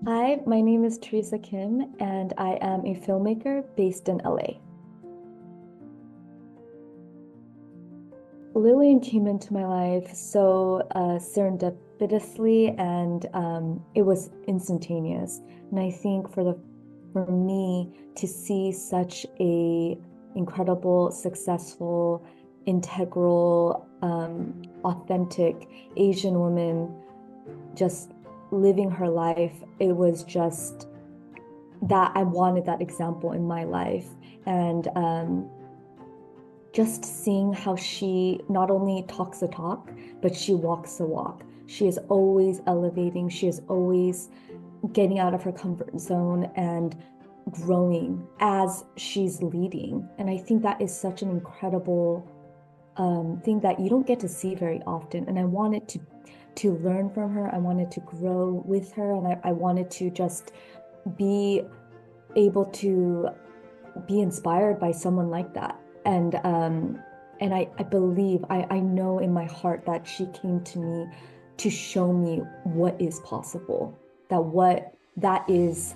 Hi, my name is Teresa Kim, and I am a filmmaker based in LA. Lillian came into my life so serendipitously, and it was instantaneous. And I think for me to see such a incredible, successful, integral, authentic Asian woman just living her life, it was just that I wanted that example in my life. And just seeing how she not only talks the talk, but she walks the walk. She is always elevating. She is always getting out of her comfort zone and growing as she's leading. And I think that is such an incredible thing that you don't get to see very often. And I wanted to learn from her. I wanted to grow with her, and I wanted to just be able to be inspired by someone like that. And I believe, I know in my heart that she came to me to show me what is possible, that is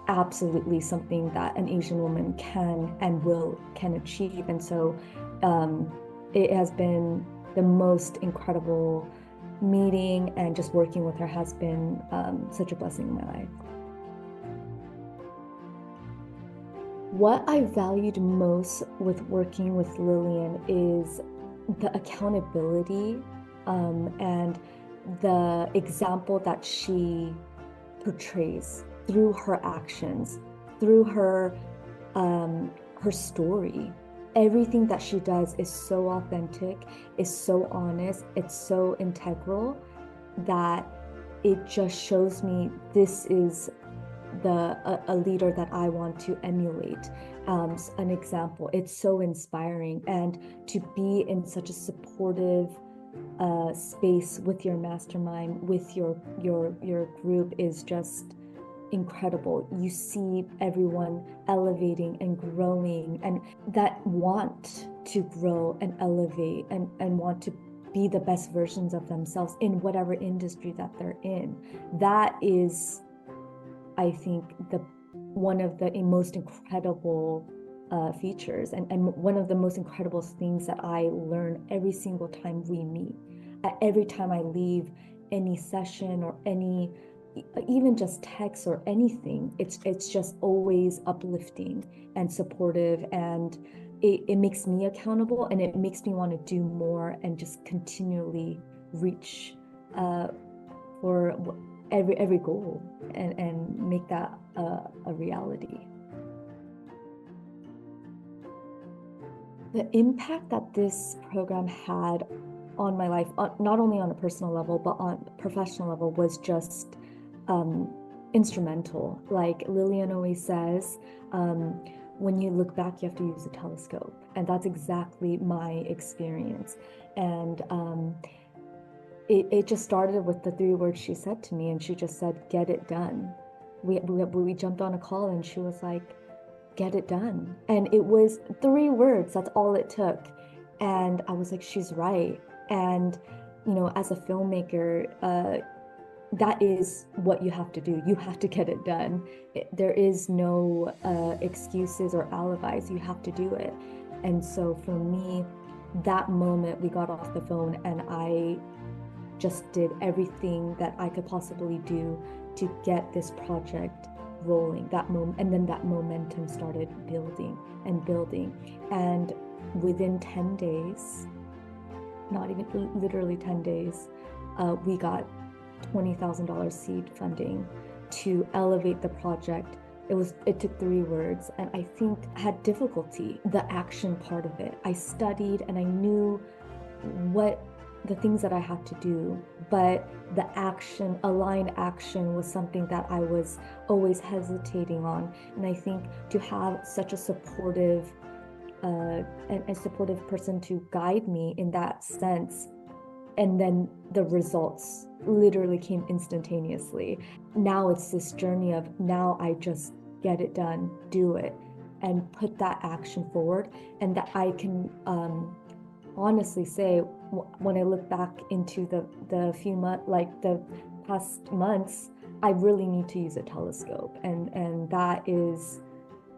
absolutely something that an Asian woman can achieve. And so it has been the most incredible meeting, and just working with her has been such a blessing in my life. What I valued most with working with Lillian is the accountability, and the example that she portrays through her actions, through her story. Everything that she does is so authentic, is so honest, it's so integral that it just shows me this is a leader that I want to emulate. An example. It's so inspiring, and to be in such a supportive space with your mastermind, with your group, is just incredible. You see everyone elevating and growing, and that want to grow and elevate and want to be the best versions of themselves in whatever industry that they're in. That is, I think, the one of the most incredible features, and one of the most incredible things that I learn every single time we meet. Every time I leave any session or any, even just text or anything, it's just always uplifting and supportive, and it makes me accountable, and it makes me want to do more and just continually reach for every goal, and make that a reality. The impact that this program had on my life, not only on a personal level, but on a professional level, was just instrumental. Like Lillian always says, when you look back, you have to use a telescope. And that's exactly my experience. And it just started with the 3 words she said to me, and she just said, "Get it done." We jumped on a call, and she was like, "Get it done." And it was 3 words, that's all it took. And I was like, she's right. And, as a filmmaker, that is what you have to do. You have to get it done. There is no excuses or alibis. You have to do it. And so for me, that moment we got off the phone, and I just did everything that I could possibly do to get this project rolling. That moment, and then that momentum started building and building. And within 10 days, not even literally 10 days, we got $20,000 seed funding to elevate the project. It took 3 words, and I think I had difficulty, the action part of it. I studied and I knew what the things that I had to do, but the action, aligned action, was something that I was always hesitating on. And I think to have such a supportive and supportive person to guide me in that sense, and then the results literally came instantaneously. Now it's this journey of, now I just get it done, do it, and put that action forward. And that I can honestly say, when I look back into the few months, like the past months, I really need to use a telescope, and that is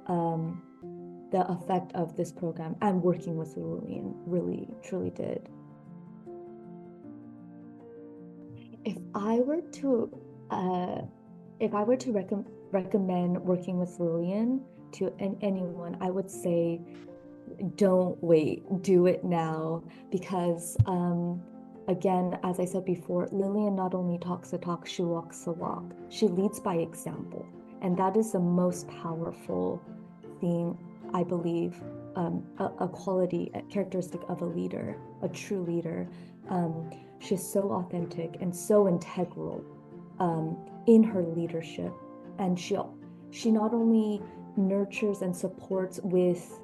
the effect of this program and working with Lillian really truly did. If I were to recommend working with Lillian to anyone, I would say don't wait, do it now, because again, as I said before, Lillian not only talks the talk, she walks the walk. She leads by example, and that is the most powerful thing, I believe, a quality, a characteristic of a leader, a true leader. She's so authentic and so integral in her leadership, and she not only nurtures and supports with,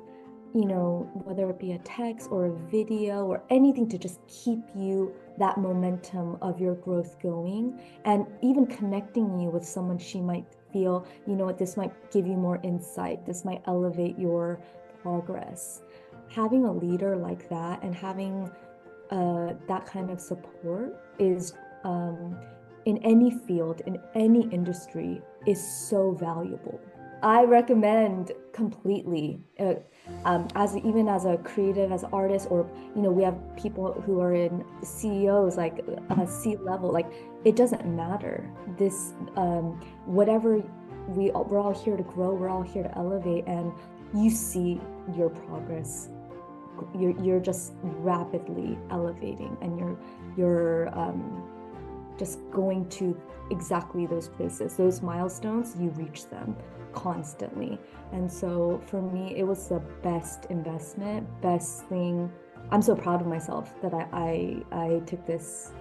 you know, whether it be a text or a video or anything to just keep you that momentum of your growth going, and even connecting you with someone she might feel, you know what, this might give you more insight, this might elevate your progress. Having a leader like that and having that kind of support is in any field, in any industry, is so valuable. I recommend completely, even as a creative, as artist, or, you know, we have people who are in CEOs, like C-level, like it doesn't matter. This, whatever, we're all here to grow, we're all here to elevate, and you see your progress. You're just rapidly elevating, and you're just going to exactly those places, those milestones. You reach them constantly, and so for me, it was the best investment, best thing. I'm so proud of myself that I took this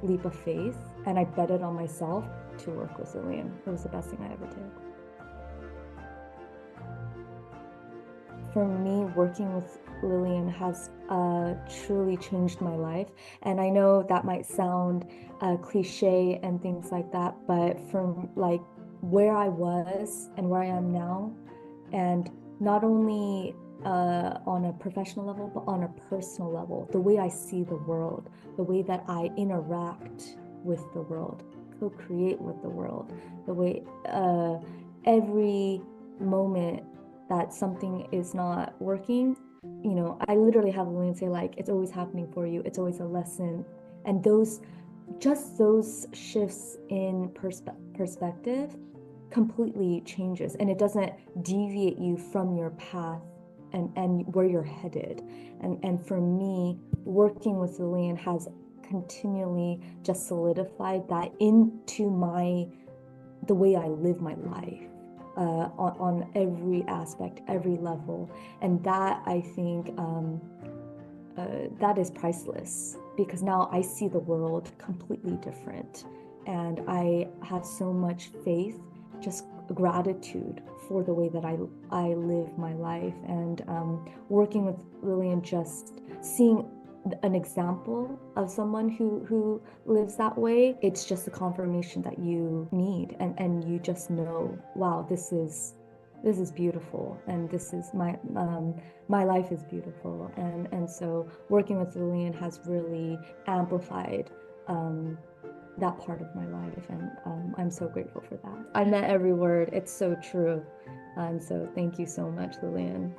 leap of faith, and I betted on myself to work with Lillian. It was the best thing I ever did. For me, working with Lillian has truly changed my life. And I know that might sound cliche and things like that, but from like where I was and where I am now, and not only on a professional level, but on a personal level, the way I see the world, the way that I interact with the world, co-create with the world, the way every moment that something is not working, you know, I literally have Lillian say, like, it's always happening for you, it's always a lesson. And those shifts in perspective completely changes, and it doesn't deviate you from your path and where you're headed. And for me, working with Lillian has continually just solidified that into the way I live my life. On every aspect, every level. And that, I think, that is priceless, because now I see the world completely different. And I have so much faith, just gratitude for the way that I live my life. And working with Lillian, just seeing an example of someone who lives that way, it's just the confirmation that you need, and you just know, wow, this is beautiful, and this is my life is beautiful. And so working with Lillian has really amplified that part of my life, and I'm so grateful for that. I meant every word. It's so true. And so thank you so much, Lillian.